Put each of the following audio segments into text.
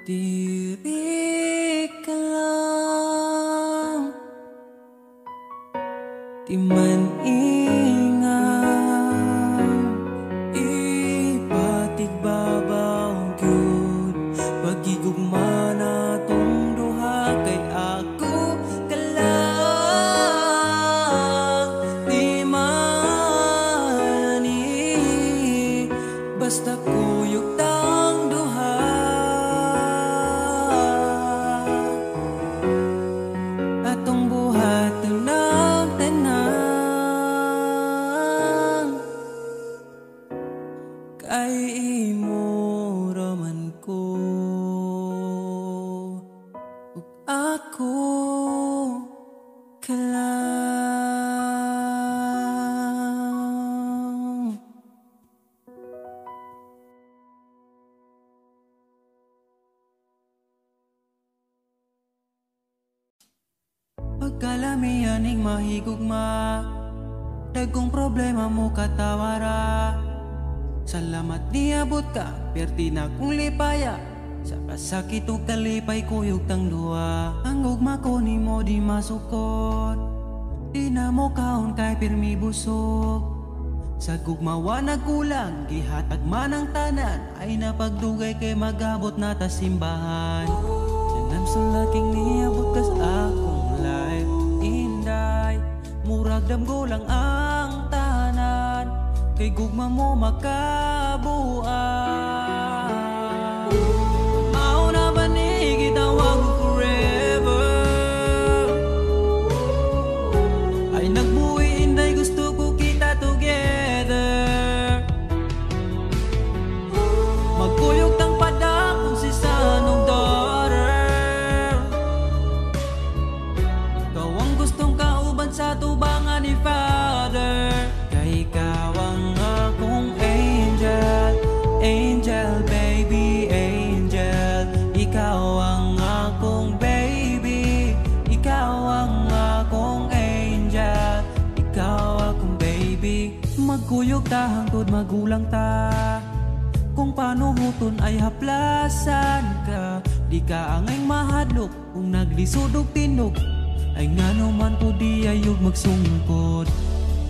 Diri ka lang, di man ingan, ipatig babaw gyud pagigugma natong duha kay ako ka lang, di man basta kuyog tang duha. Atong buhat ng tanan kay imo raman ko ug ako ka lang. Pagkalamihan ning mahigugma, dagkong problema mo katawara. Salamat niabot ka, perti na kong lipaya. Sa kasakit ug kalipay kuyog tang duwa. Ang ugma ko nimo di masukot, di na mo kaon kay pirmi busog. Sa gugmawa nagkulang, gihatag man ang tanan, ay napagdugay kay magabot na ta simbahan. Nanam sa laking niabot kas akong life, inday murag damgo lang ang tahanan, kay gugma mo makabuan. Mao na ba ni gitawag forever? Ay nagbuhi inday gusto ko kita together. Magkuyog tang padakong si sanong daughter. Ikaw ang gustong kauban sa tubangan ni Father. Kay ikaw ang akong angel, angel baby, angel. Ikaw ang akong baby, ikaw ang akong angel, ikaw akong baby. Magkuyog ta hangtod magulang ta, kung paano huton ay haplasan ka. Di ka angay mahadlok kung naglisod og tinog, ay ngano man ko di ayog magsungkod.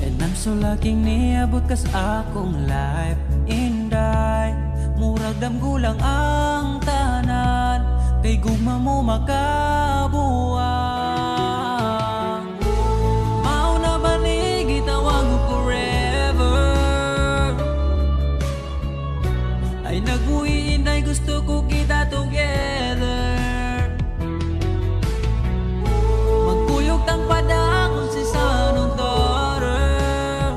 And I'm so lucky niabot kas akong life, inday murag damgulang ang tanan, kay gugma mo makabuan. Mao na ba ni gitawag mo forever? Ay nagbuhi inday gusto ko kita together. Magkuyog tang padakon si sanong daughter.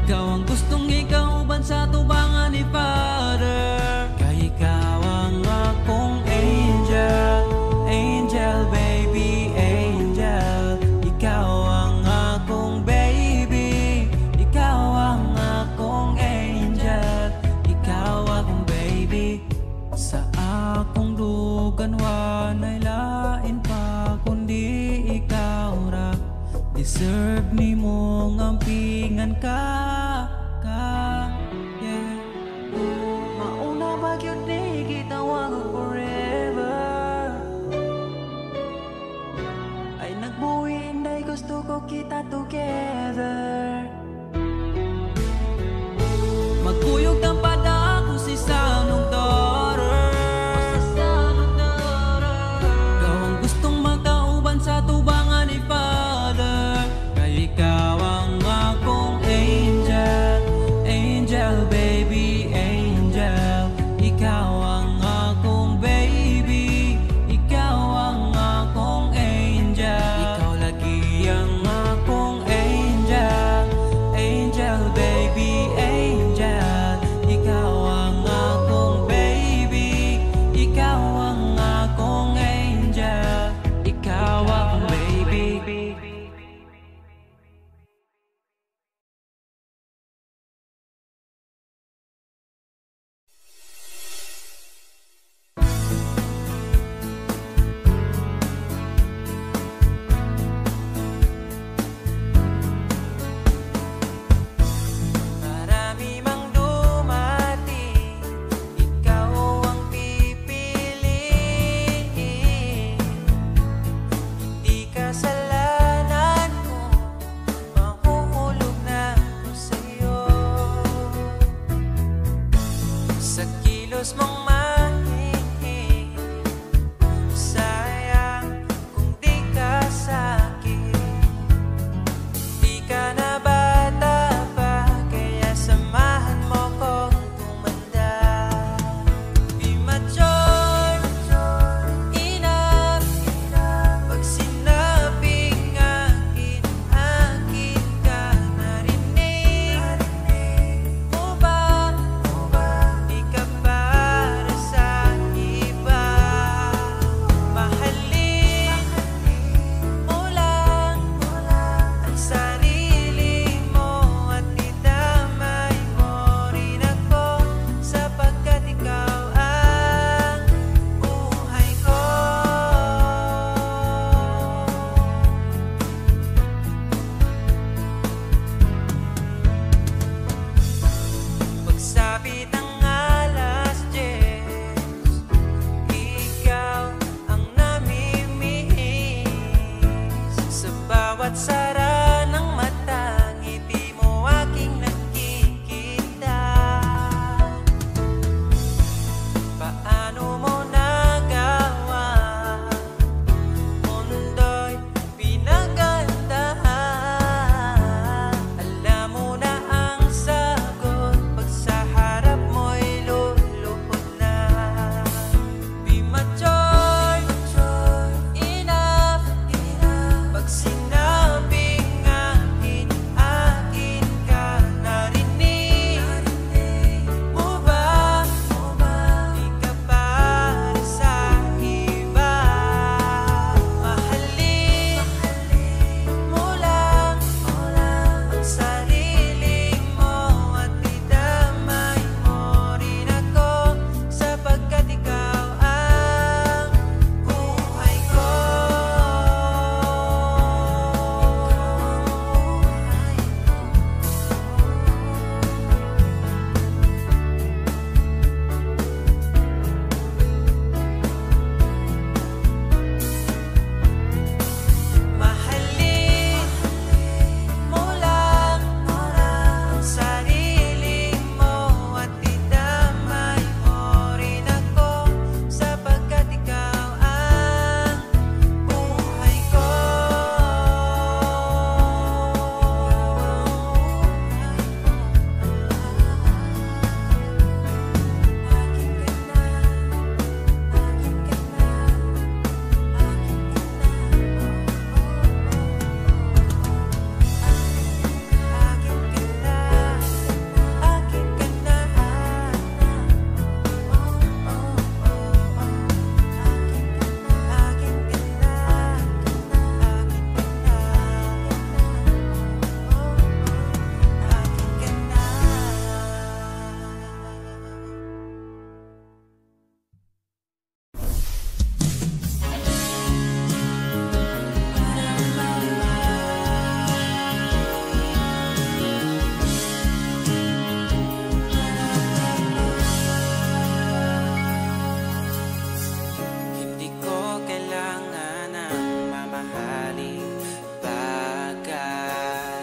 Ikaw ang gustong ikauban sa tubangan ni Father. Kay ikaw ang akong angel, angel baby, angel. Ikaw ang akong baby, ikaw ang akong angel, ikaw akong baby. Sa akong dugan wanay lain pa kundi ikaw ra. Deserve ni mong ampingan ka, yeah. Mauna ba yun di gitawag forever? Ay nagbuhi inday gusto ko kita together. Magkuyog tang padako si sanong daughter. Ikaw ang gustong magkauban sa tubangan ni Father. Kay ikaw ang akong angel, angel baby, angel. Ikaw ang akong baby, ikaw ang akong angel. Ikaw lagi ang akong angel. kilos mong mahingin. Sayang kung di ka sa'kin. Di ka na bata pa, kaya samahan mo kong tumanda. Di mature enough pag sinabing akin, akin ka. Narinig mo ba? Di ka para sa iba. Mahalin mo lang ang sarili mo at idamay mo rin ako, sapagkat ikaw ang buhay ko. Pagsapit ng alas 10, ikaw ang namimihis. Sa bawat sara ng mata, ngiti mo aking nakikita. Paano mo nagawa? Mundo'y pinagandahan. Alam mo na ang sagot pag sa harap mo'y luluhod na. Di mature enough pag sinabing akin, akin ka. Narinig mo ba? Di ka para sa iba. Mahalin mo lang ang sarili mo at idamay mo rin ako, sapagkat ikaw ang buhay ko. Mahalin mo lang ang sarili mo at idamay mo rin ako, sapagkat ikaw ang buhay ko. Hindi ko kailangan ng mamahaling bagay.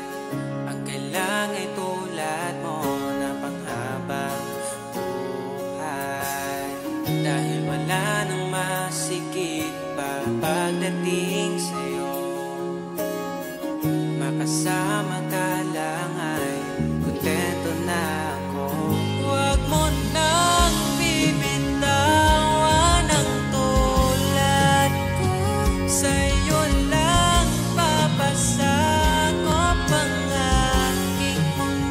Ang kailangan ay tulad mo na panghabang buhay. Dahil wala nang masigit pa pagdating sa'yo. Makasama ka lang ay kontento na ako. Huwag mo nang bibitawan ang tulad ko. Sa'yo lang papasakop ang aking mundo.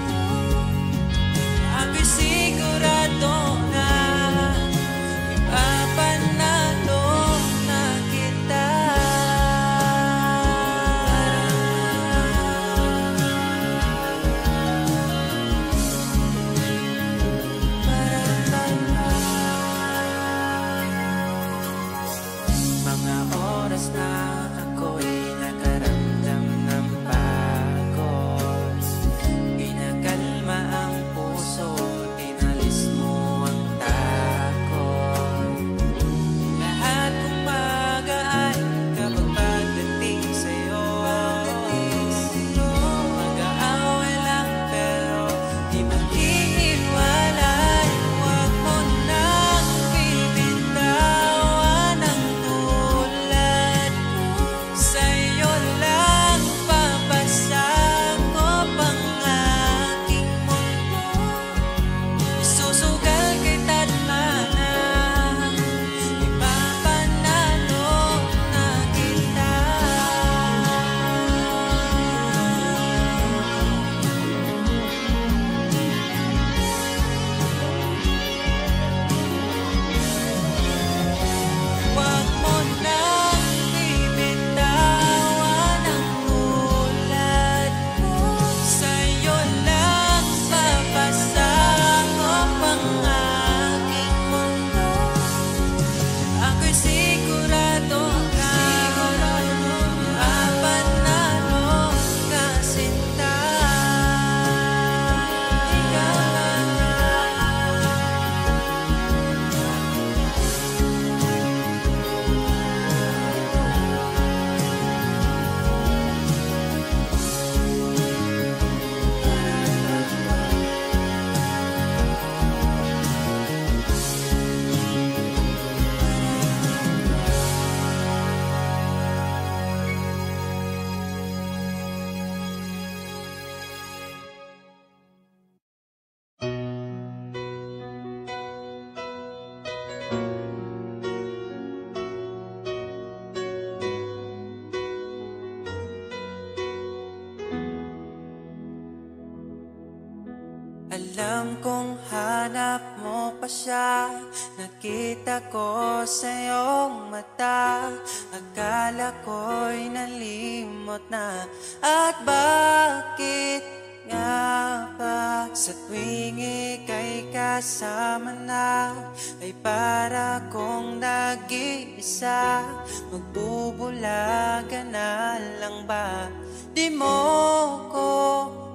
Alam kong hanap mo pa siya. Nakita ko sa iyong mata. Akala ko'y nalimot na. At bakit nga ba sa tuwing ika'y kasama na, ay para kong nag-iisa? Magbubulaga na lang ba? Di mo ko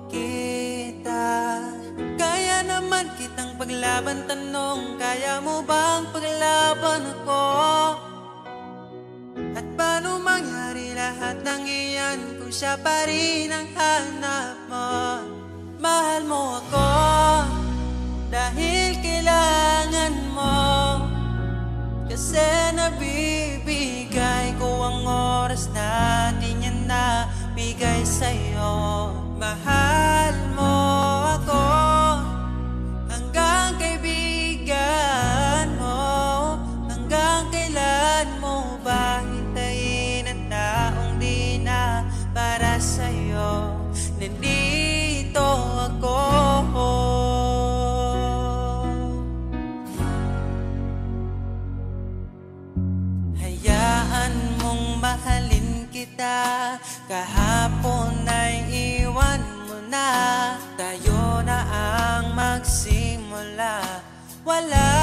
kita. Kaya naman kitang paglaban, tanong, kaya mo bang paglaban ako? At paano mangyari lahat ng iyan kung siya pa rin ang hanap mo? Mahal mo ako dahil kailangan mo, kasi nabibigay ko ang oras natin, yan na bigay sa'yo. Mahal mo ako hanggang kaibigan mo. Hanggang kailan mo ba hintayin ang taong di na para sa'yo? Nandito ako. Hayaan mong mahalin kita. Kahapon ay iwan mo na. Tayo na ang magsimula. Wala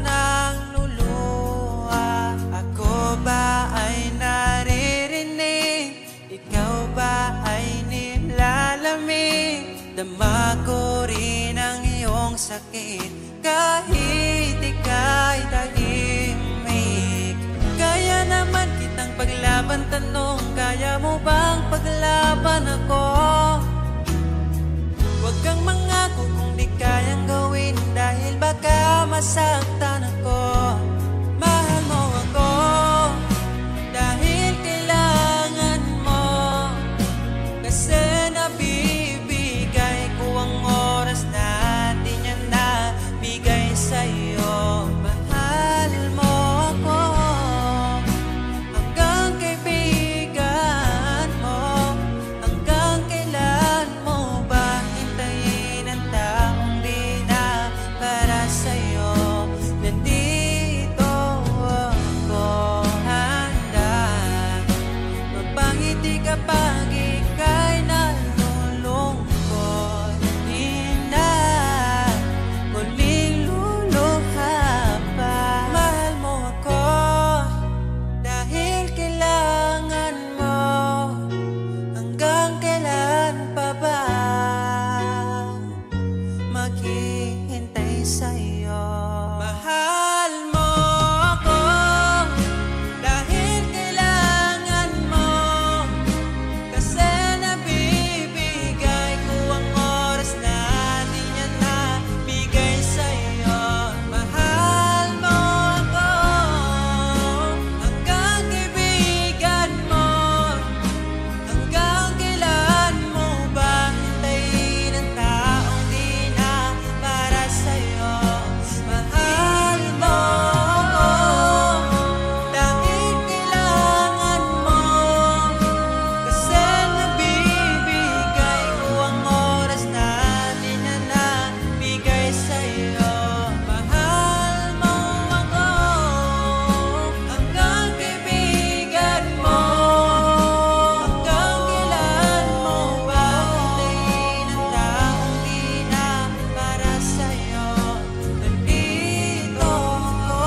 nang luluha. Ako ba ay naririnig? Ikaw ba ay nilalamig? Dama ko rin ang iyong sakit kahit ika'y tahimik. Kaya naman kitang paglaban, tanong, kaya mo bang paglaban ako? Huwag kang mangako kung di kayang gawin, dahil baka masaktan ako. Mahal mo ako dahil kailangan mo, kasi nabibigay ko ang oras natin, yan na bigay sa'yo. Mahal mo ako hanggang kaibigan mo. Hanggang kailan mo ba hintayin ang taong di na para sa'yo? Nandito ako, handa magpangiti kapag ika'y nalulungkot. Di na muling luluha pa. Mahal mo ako dahil kailangan mo. Hanggang kailan pa ba maghihintay sa'yo? Mahal mo ako dahil kailangan mo, kasi nabibigay ko ang oras natin, yan na bigay sa'yo. Mahal mo ako hanggang kaibigan mo. Hanggang kailan mo ba hintayin ang taong di na para sa'yo? Mahal mo ako dahil kailangan mo, kasi nabibigay ko ang oras natin, na nabigay sa'yo. Mahal mo ako hanggang kaibigan mo. Hanggang kailan mo ba hintayin ang taong di na para sa'yo? Nandito ako.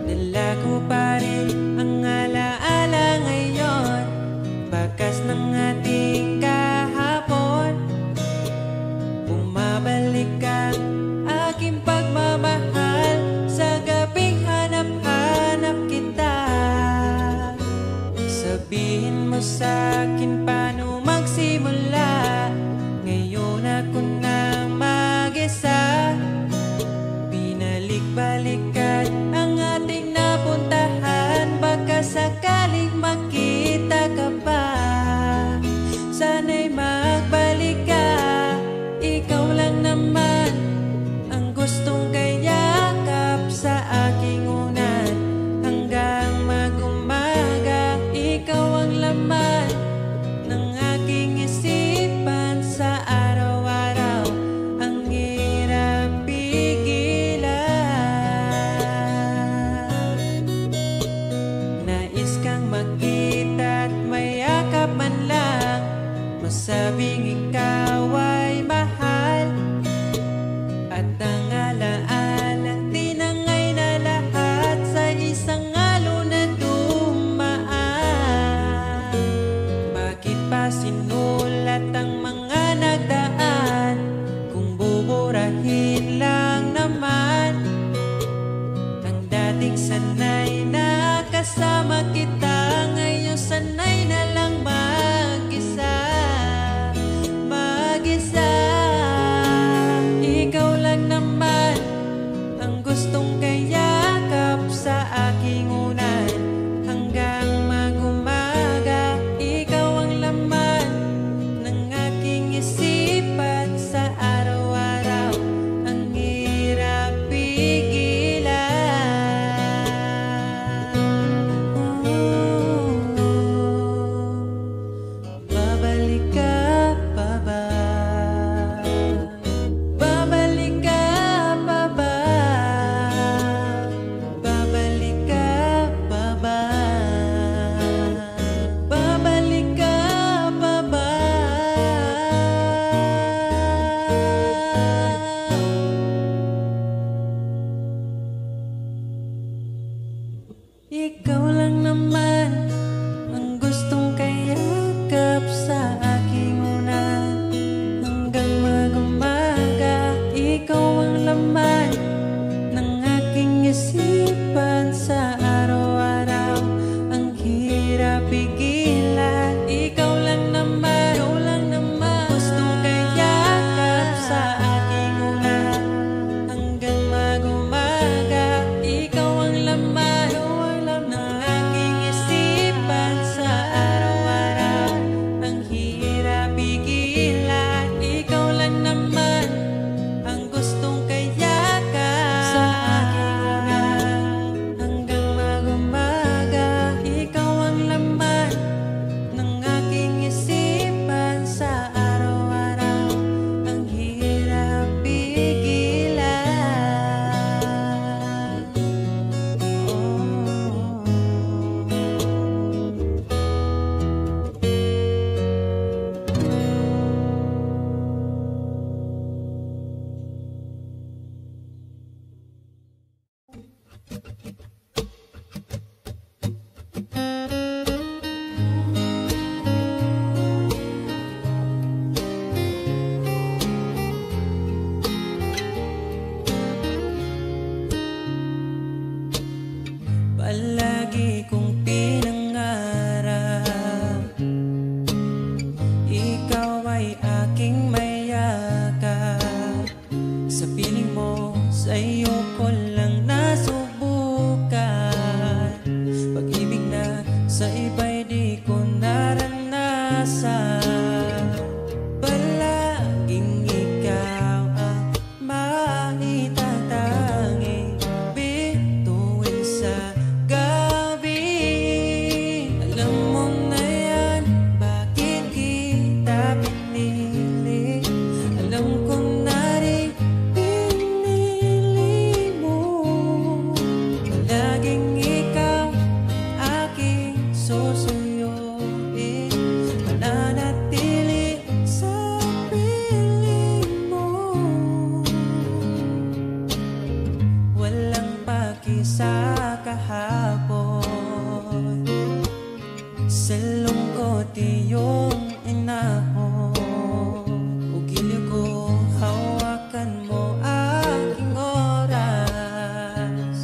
Dala ko pa rin ang alaala ngayon, bakas ng ating kahapon. Bumabalik ang aking pagmamahal sa gabing hanap-hanap kita. mo sa'kin paano magsimula. Ngayon ako na mag-isa, binalik-balikan ang ating napuntahan. Baka sakaling makita ka pa, sana'y magbalik ka. Ikaw lang naman ang gustong kayakap sa aking unan. Hanggang mag-umaga, ikaw ang laman ng aking isipan sa araw-araw. Ang hirap pigilan. Nais kang makita at mayakap man lang, masabing ikaw ay mahal. At ang alaala, tinangay na lahat sa isang alon na dumaan. Bakit pa sinulat ang mga nagdaan kung buburahin lang naman ang dating sanay na kasama kita? Ngayon sanay na lang mag-isa, mag-isa. Ikaw lang naman ang gustong kayakap sa aking unan. Hanggang mag-umaga, ikaw ang laman ng aking isipan sa araw-araw. Ang hirap pigilan. Babalik ka pa ba? Babalik ka pa ba? Babalik ka pa ba? Babalik ka pa ba? Ikaw lang naman ang gustong kayakap sa aking unan. Hanggang mag-umaga, ikaw ang laman ng aking isipan sa araw-araw. Ang hirap pigilan. Ikaw lang naman gustong kayakap sa aking unan. Hanggang mag-umaga, ikaw ang laman ng aking isipan sa araw-araw. Ang hirap pigilan. Ikaw lang naman ang gustong kayakap sa aking unan. Hanggang mag-umaga, ikaw ang laman ng aking isipan sa araw-araw. Ang hirap pigilan. Palagi kong pinangarap, ikaw ay aking mayakap. Sa piling mo, sa'yo ko lang nasubukan. Pag-ibig na sa iba'y di ko naranasan. Palaging ikaw ang maitatanging bituin sa gabi. Alam mo na yan, bakit kita pinili? Alam ko na rin pinili mo. Palaging ikaw aking susuyuin, mananatili sa piling mo. Walang paki sa kahapon, sa lungkot iyong inahon. Ugiliw ko, hawakan mo aking oras.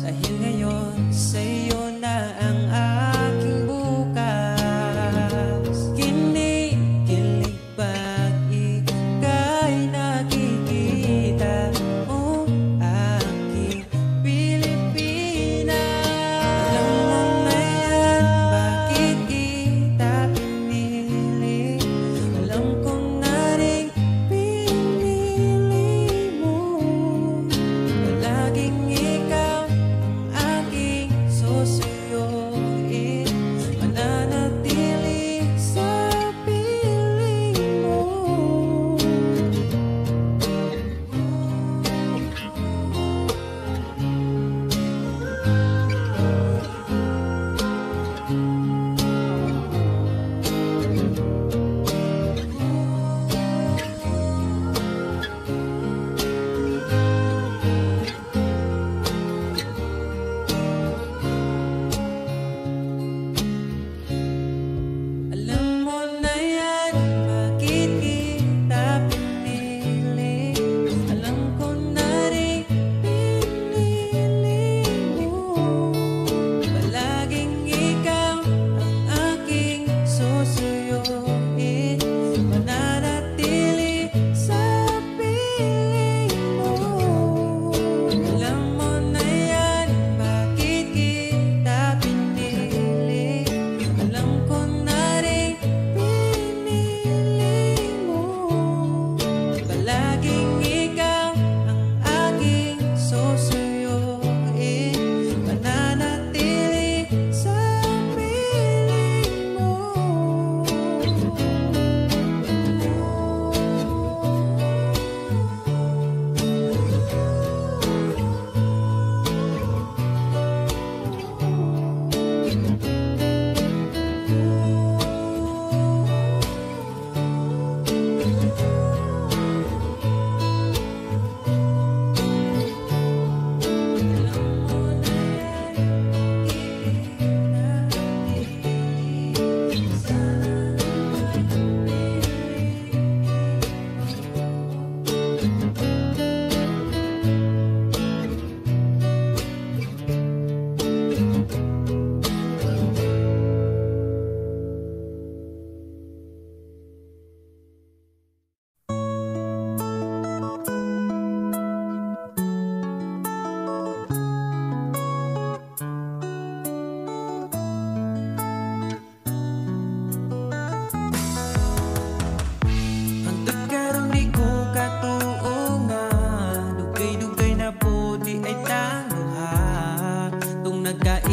Dahil ngayon sa'yo na ang aking bukas.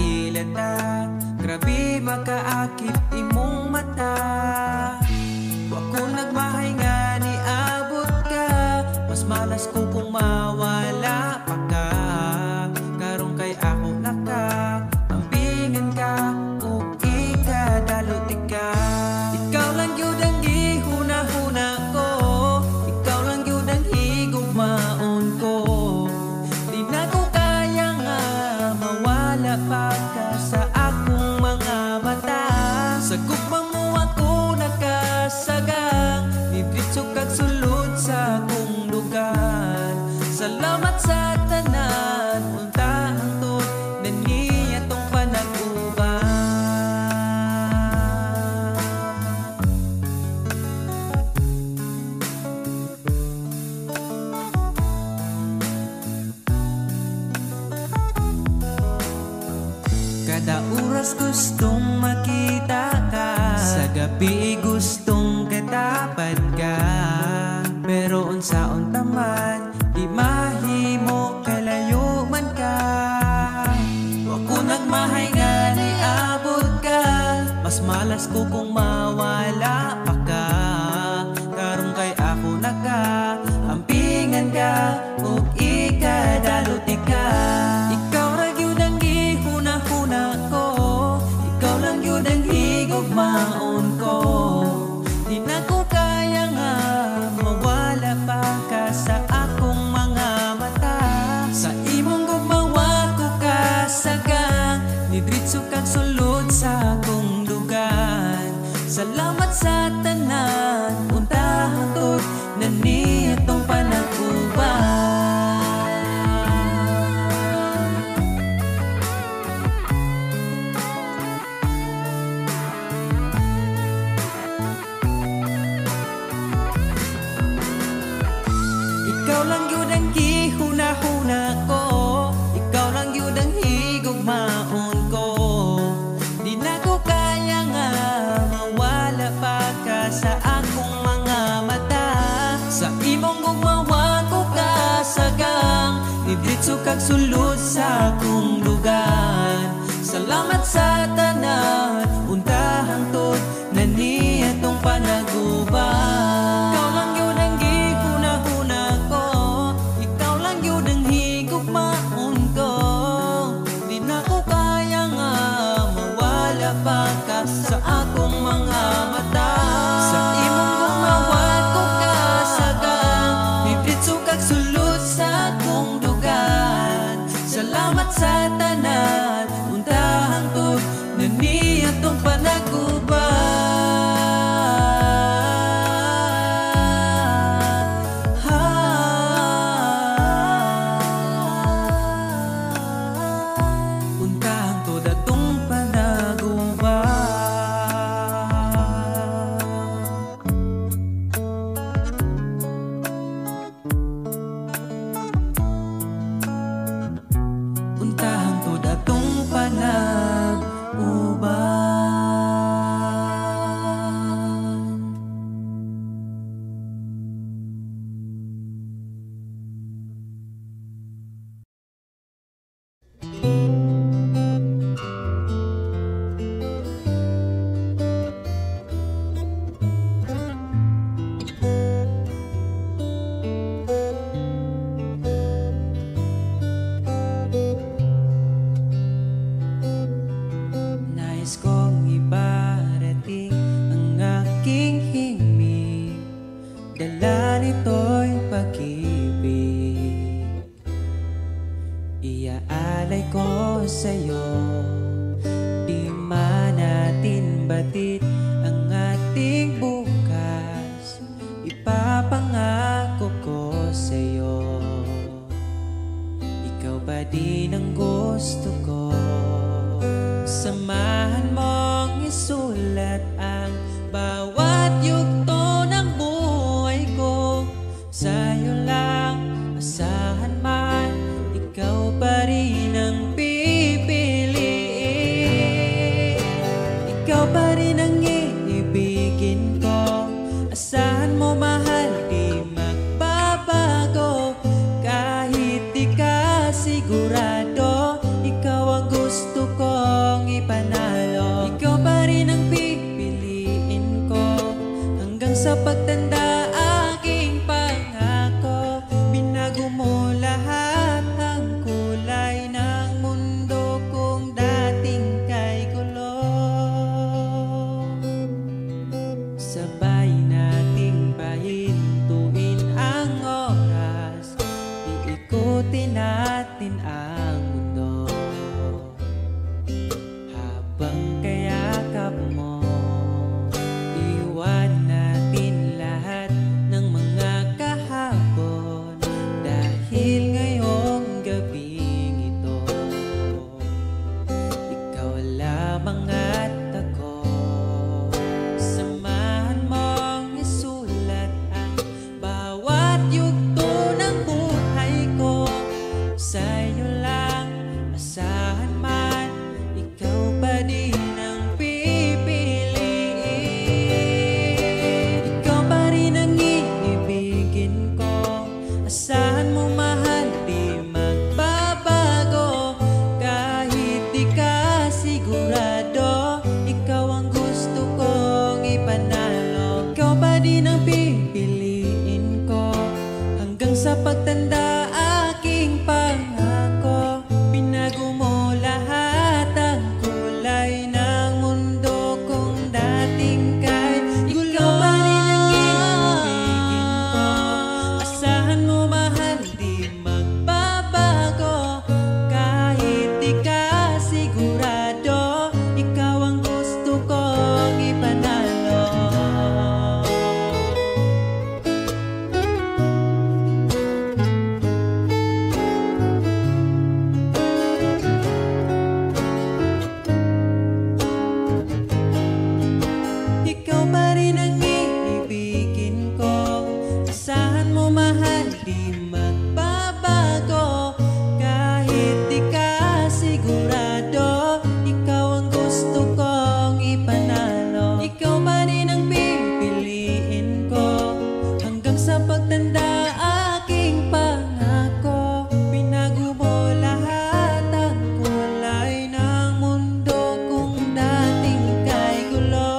ilata, grabe makaakit imong mata. Wa ko nagmahay nga ni abot ka, mas malas ko kung mawala pa ka. Karong kay ako naka ambingan ka o ikadalot ka. Ikaw lang yun ang gihuna-huna ko, ikaw lang yun ang higugmaon ko. Di na ko kaya nga mawala pa ka sa akong mga mata. Sa gugma mo ako nakasagang, nidritso kag sulod sa akong lugar. Salamat sa tanan, unta hangtod na niya tong panag-uban. Kada oras gustong makita ka, sa gabi gustong katapad ka. Pero unsaon taman, di mahimo kalayo man ka. Wa ko nagmahay nga ni abot ka, mas malas ko kung mawala pa ka. Karong kay ako naka ampingan ka o ikadalot ka. Ikaw ra gyud ang gihuna-huna ko, ikaw lang yun ang higugmaon ko. Di na ko kaya nga mawala pa ka sa akong mga mata. Sa imong gugmawa ko kasagang, nidritso kag sulod sa akong lugar. Salamat sa tanan, unta hangtod na niya tong panag-uban. Ikaw lang yun ang gihuna-huna ko, ikaw lang yun ang higugmaon ko. Di na ko kaya nga mawala pa ka sa akong mga mata. Sa imong gugmawa ko kasagang, nidritso kag sulod sa akong lugar. Salamat sa tanan, unta hangtod na niya tong panag-uban. Ikaw lang yun ang gihuna-huna ko, ikaw lang yun ang higugmaon ko. Di na ko kaya nga mawala pa ka sa akong mga mata. Sa imong gumawa ko kasagang, nidritso kag sulod sa akong lugar. Salamat sa tanan, unta hangtod na niya tong panag-uban. Unta hangtod atong panag-uban. yakap mo. Iwan natin lahat ng mga kahapon, dahil ngayong gabing ito ikaw lamang at ako. Samahan mong isulat ang bawat yugto ng buhay ko. Sa iyo lang asahan man, ikaw pa din ang pipiliin. Ikaw pa rin ang iibigin ko. Asahan mo mahal, di magbabago. Kahit di ka sigurado, ikaw ang gusto kong ipanalo. Ikaw pa din ang pipiliin ko hanggang sa pagtanda aking pangako. Binago mo lahat ang kulay ng mundo kung dating kay gulo. Ikaw pa rin ang iibigin ko. Asahan mo mahal, di magbabago. Kahit di ka sigurado, ikaw ang gusto kong ipanalo. Ikaw pa rin ang iibigin ko. Asahan mo mahal, di magbabago. Kahit di ka sigurado, ikaw ang gusto kong ipanalo. Ikaw pa rin ang pipiliin ko hanggang sa pagtanda aking pangako. Binago mo lahat ang kulay ng mundo kung dating kay gulo.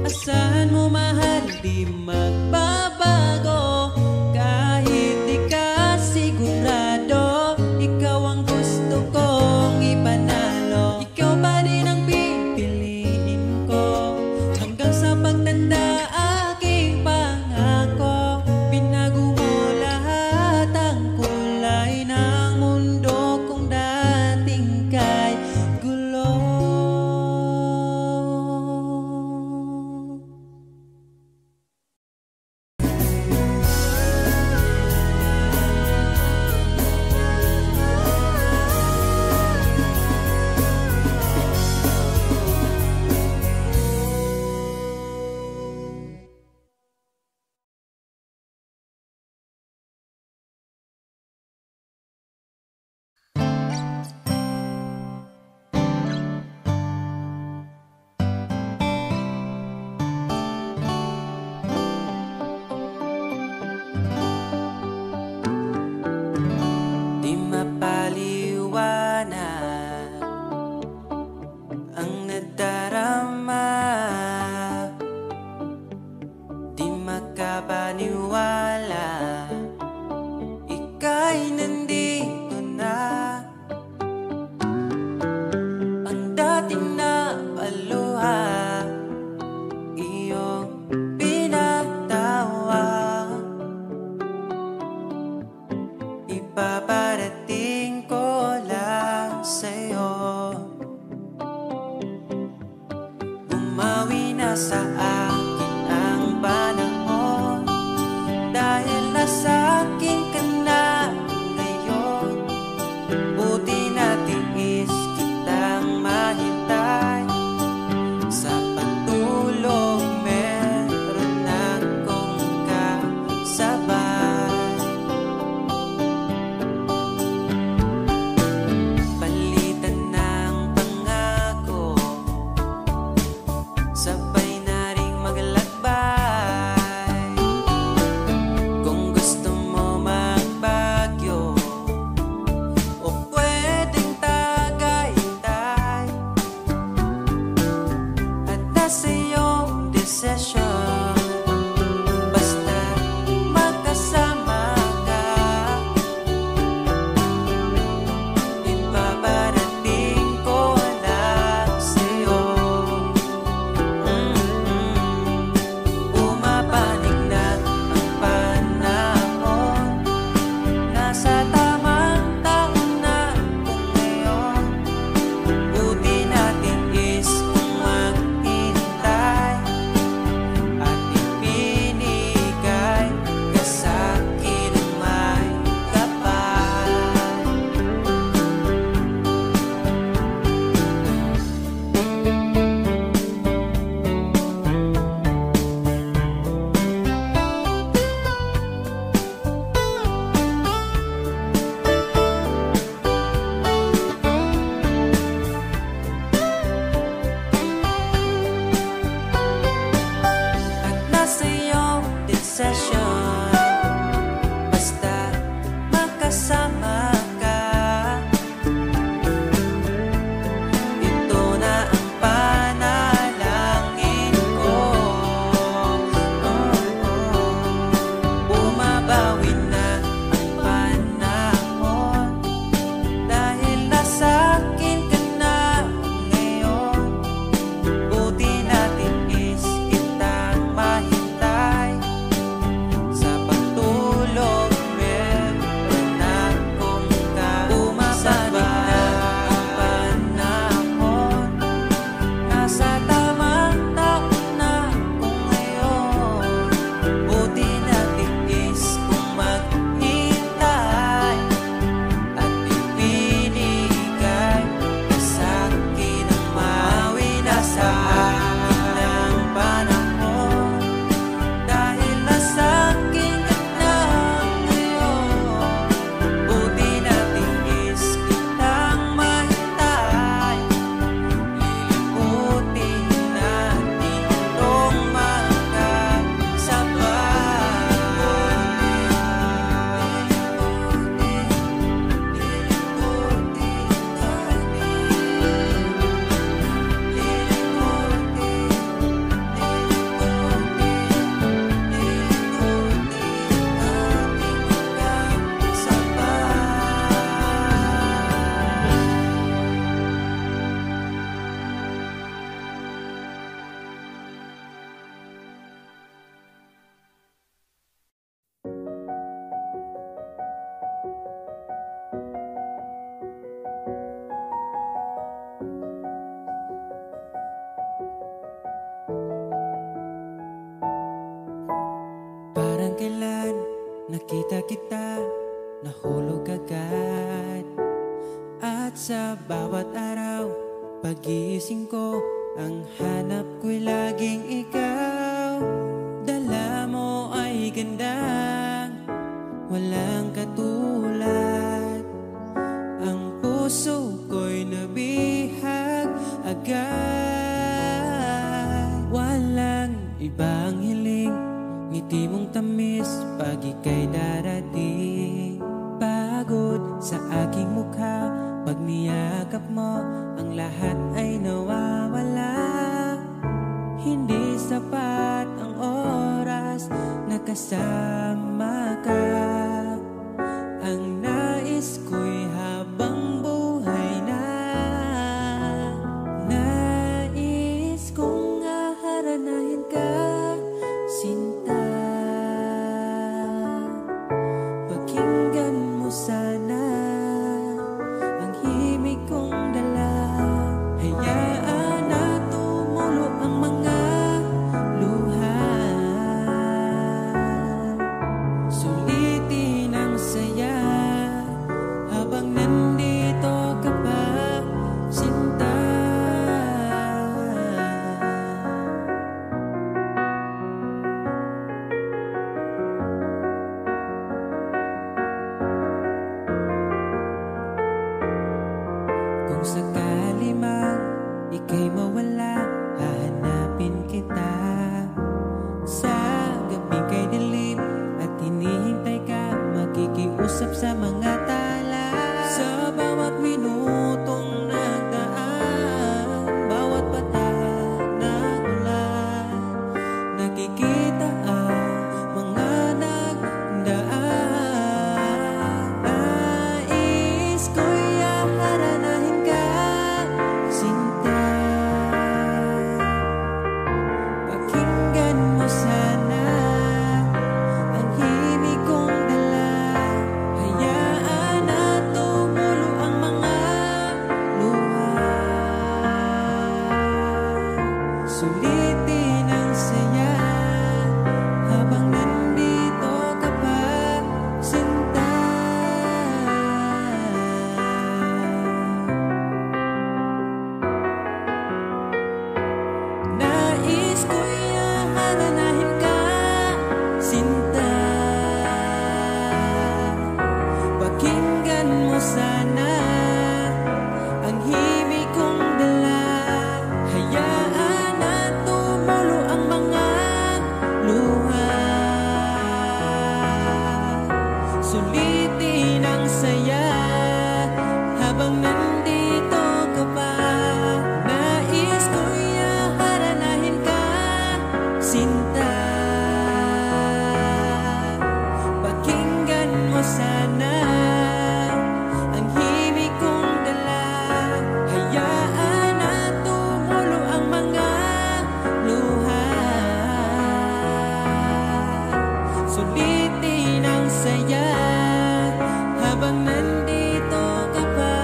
Asahan mo mahal, di magbabago. Kahit di ka sigurado, ikaw ang gusto kong ipanalo. Ikaw pa rin ang pipiliin ko hanggang sa pagtanda aking pangako. Binago mo lahat ang kulay ng mundo kung dating kay gulo. Di mapaliwanag ang nadarama, di makapaniwala ika'y nandito na. Ang dating napaluha, iyong pinatawa. Ipaparating ko lang sa'yo, bumawi na sa akin ang panahon, dahil nasa akin ka na ngayon. Buti na tiis kitang mahintay, sa pagtulog meron akong kasabay. Palitan ng pangako, sabay na rin nakita kita, nahulog agad. At sa bawat araw, pagising ko, ang hanap ko'y laging ikaw. Dala mo ay gandang walang katulad. Ang puso ko'y nabihag agad. Walang ibang hiling, ngiti mong tamis pag ika'y darating. Pagod sa aking mukha, pag niyakap mo, ang lahat ay nawawala. Hindi sapat ang oras na kasama ka. Ang nais ko'y habang buhay na. Nais kong aharanahin ka, sinta. Pakinggan mo sana ang himig kong dala. Hayaan na tumulo ang mga luha. Sulitin ang saya habang nandito ka pa, sinta. Kung sakali mang ika'y mawala, hahanapin kita. Sa gabi kay dilim at hinihintay ka, makikiusap sa mga tala. Sa bawat minutong nagdaan, bawat patak ng ulan, nakikita ang mga nagdaan. Nais ko'y aharanahin ka, sinta. Pakinggan mo sana ang himig kong dala. Hayaan na tumulo ang mga luha. Sulitin ang saya habang nandito ka pa, sinta. Nais ko'y aharanahin ka, sinta. Pakinggan mo sana ang himig kong dala. Hayaan na tumulo ang mga luha. Sulitin ang saya habang nandito ka pa. Nais ko'y aharanahin ka, sinta. Pakinggan mo sana ang himig kong dala. Hayaan na tumulo ang mga luha. Sulitin ang saya habang nandito ka pa.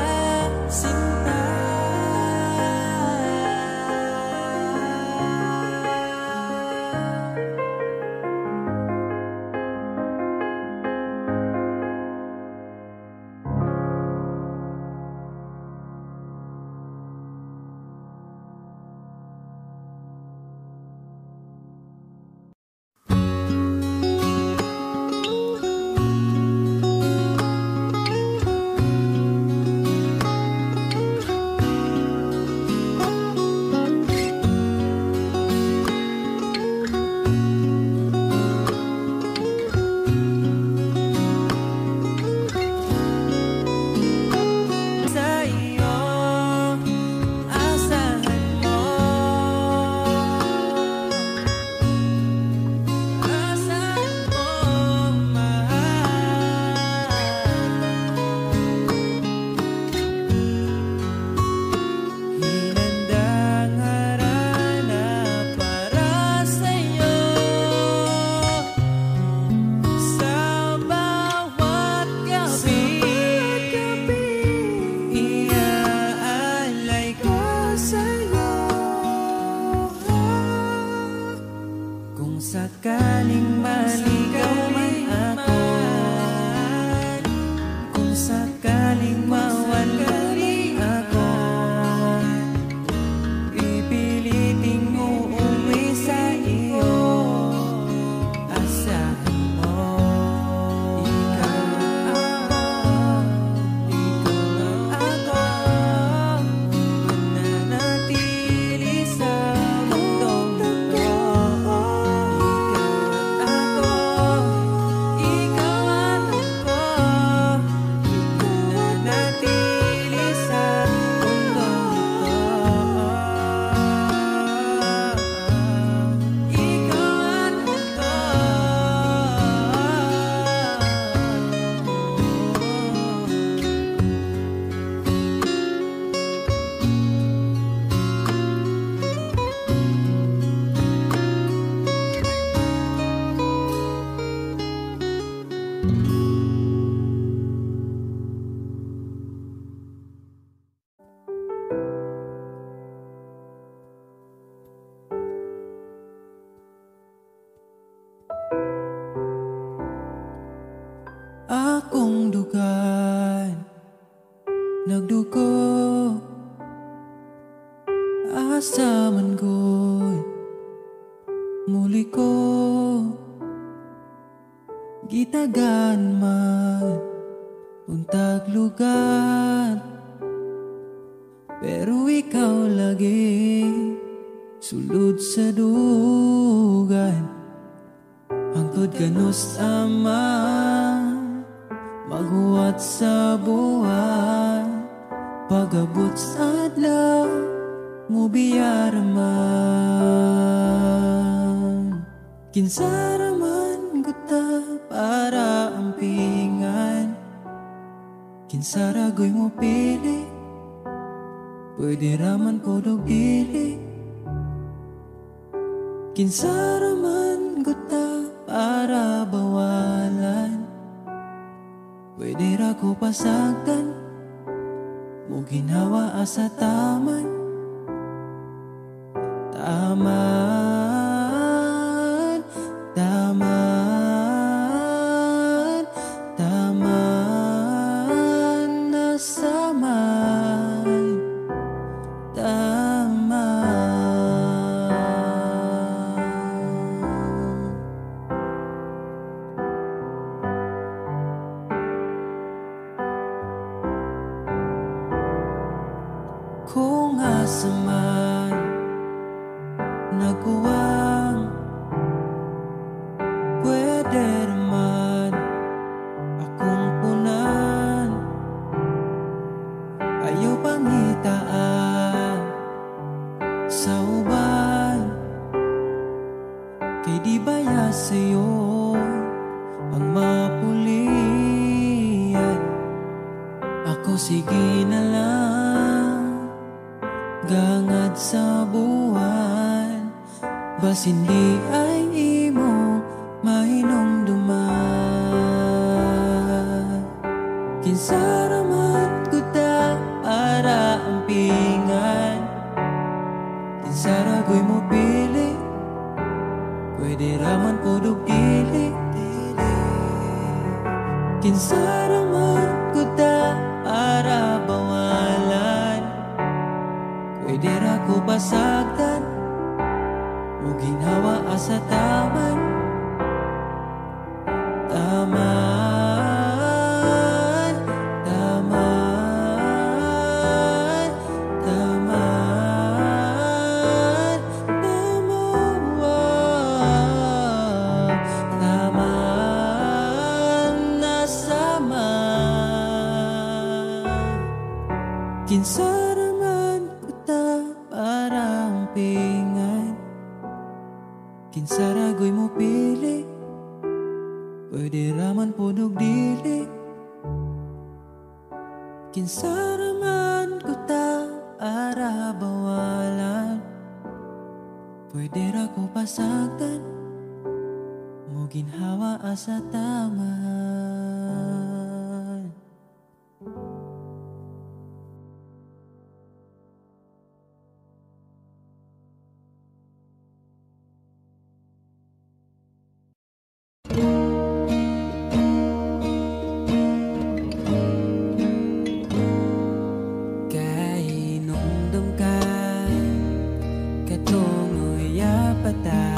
magdugo asa man ko'y muli ko gitagan man untag lugar, pero ikaw lagi sulod sa dugan. Hangtod kanos ama maghuwat sa buwan, pagabot sa adlaw mo biyaraman. Kinsaraman guta para ampingan, kinsaragoy mo pili, pwede raman podog dili. Kinsaraman guta para bawalan, pwede ra ko pasagdan, mo ginawa asa taman. Taman, taman, taman, nasaman, taman. Kung asa man nagkuwang, pwede naman akong punan. Ayaw pangitaan sa uban, kay di baya sa'yo ang mapulian. Ako sige na lang gangad sa buwan, bas hindi ay imo mahinumduman. Kinsaraman guta para ampingan, kinsaragoy mo pili, pwede raman podog dili. Kinsaraman guta para bawalan, pwede ra ko pasagdan, mo ginawa asa taman. Taman, taman, taman, taman, taman, nasaman. Kinsaraman kuta para ampingan, kinsaragoy mo pili, pwede raman podog dili. Kinsaraman kuta para bawalan, pwede ra ko pasagdan, mo ginhawa asa taman. Kainumdum ka katungoy apata,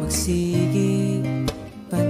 magsige pa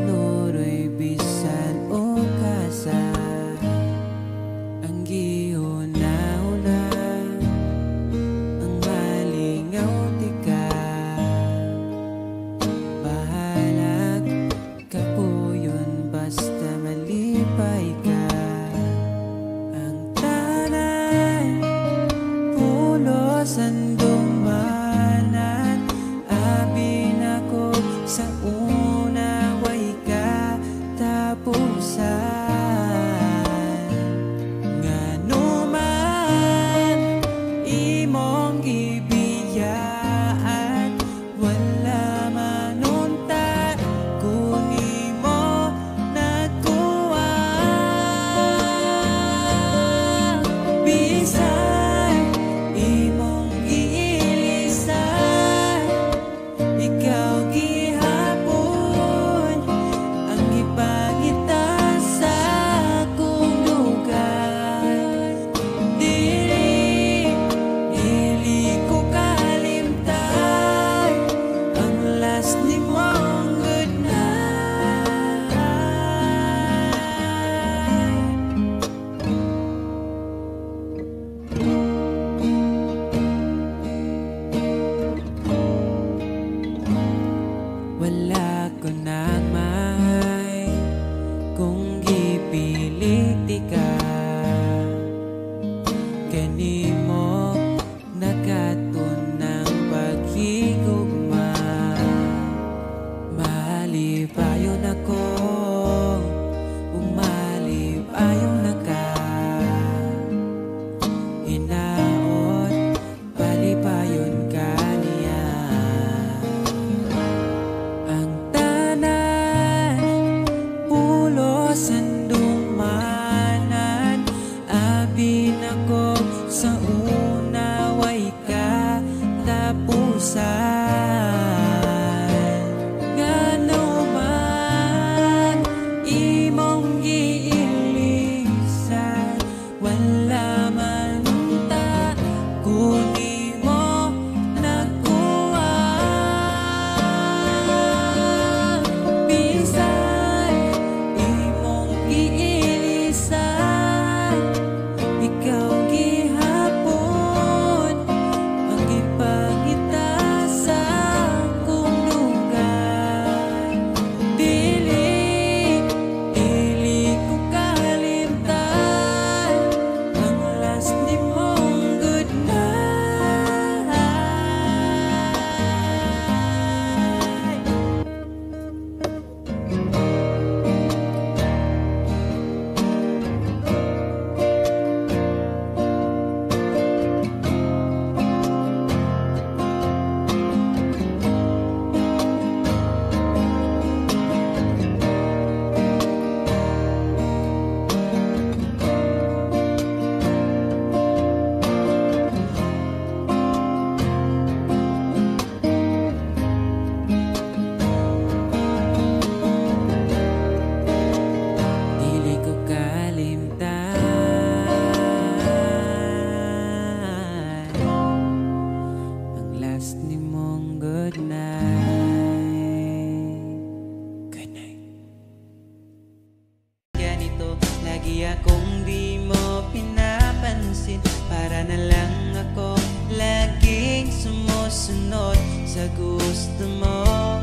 sa gusto mo.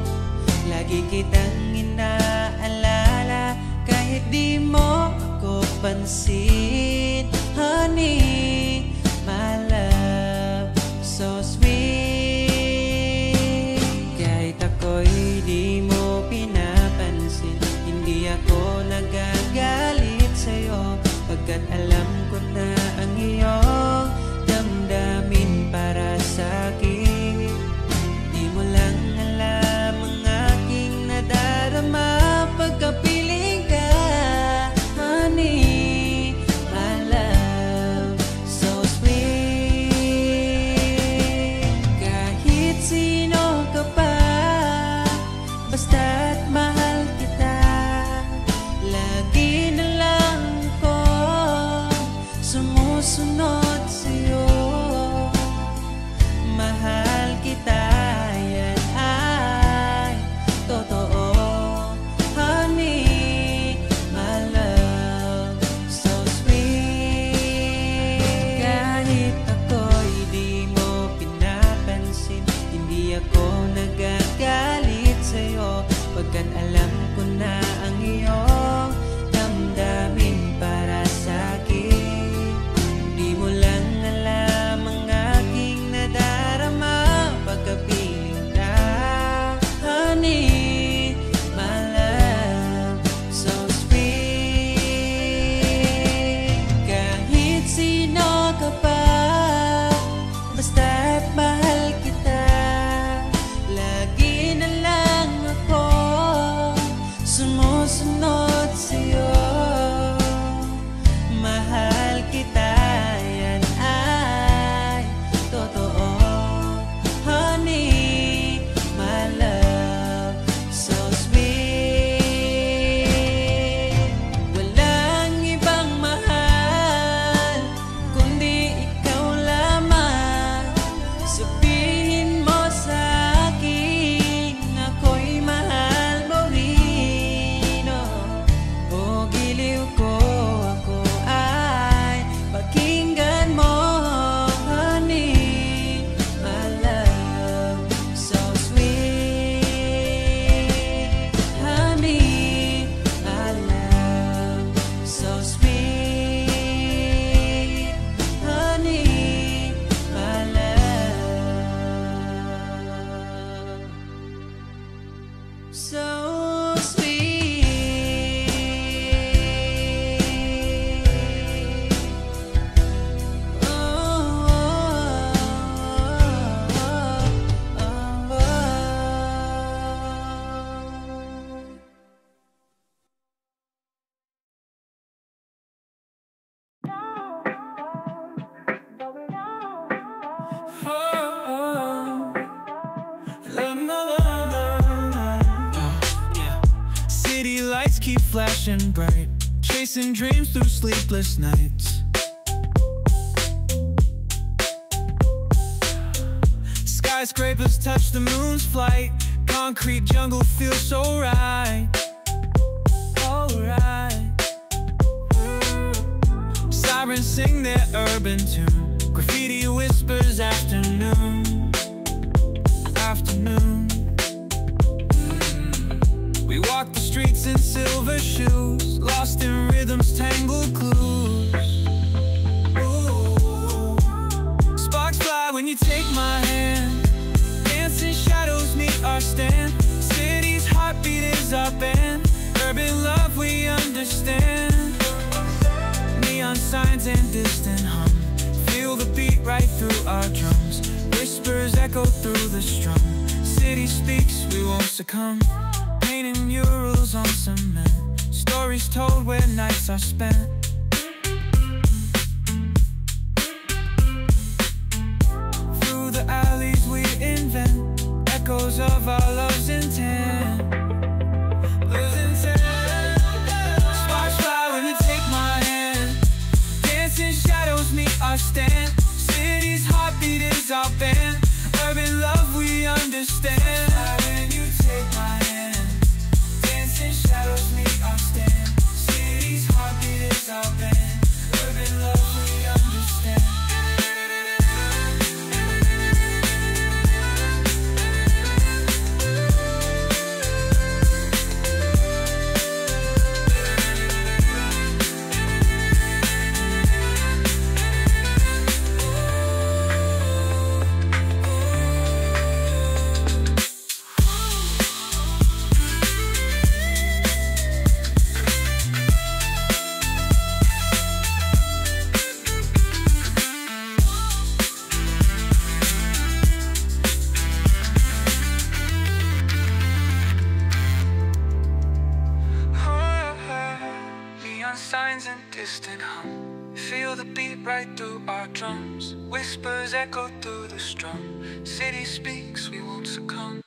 Lagi kitang inaalala kahit di mo ako pansin. Honey, my love, so sweet. Kahit ako'y di mo pinapansin, hindi ako nagagalit sa'yo, pagkat alam ko na ang iyong damdamin para sa'kin. Di mo lang alam ang aking nadarama pagkapiling ka. Honey, my love, so sweet. Kahit sino ka pa, basta't mahal kita, lagi na lang ko sumusunod sa'yo. Mahal kita, yan ay totoo. Honey, my love, so sweet. Kahit ako'y di mo pinapansin, hindi ako nagagalit sa'yo, pagkat alam ko na ang iyong damdamin para sa'kin. Di mo lang alam ang aking nadarama pagkapiling ka. Honey, my love, so sweet. Kahit sino ka pa, basta't mahal kita, lagi na lang ako sumusunod sa'yo. Mahal kita, yan ay totoo. Honey, my love, so sweet. Walang ibang mahal kundi ikaw lamang. Sabihin mo sa akin, ako'y mahal mo rin. O giliw ko, ako ay pakinggan mo. Honey, my love, so sweet. Honey, my love, so sweet. Honey, my love, so sweet. Oh, oh, oh, City lights keep flashing bright, chasing dreams through sleepless nights. Skyscrapers touch the moon's flight, concrete jungle feels so right. Alright. Sirens sing their urban tune, graffiti whispers afternoon. Afternoon. We walk the streets in silver shoes, lost in rhythm's tangled clues. Ooh. Sparks fly when you take my hand, dancing shadows meet our stand. City's heartbeat is our band, urban love we understand. Neon signs and distant hum, feel the beat right through our drums. Whispers echo through the strum, city speaks, we won't succumb. Painting murals on cement, stories told where nights are spent. Through the alleys we invent, echoes of our love's intent. Love's intent. Sparks fly when you take my hand, dancing shadows meet our stand. City's heartbeat is our band, urban love we understand. When you take my hand, dancing shadows meet our stand. City's heartbeat is our band, urban love we understand. beat right through our drums. Whispers echo through the strum. City speaks, we won't succumb.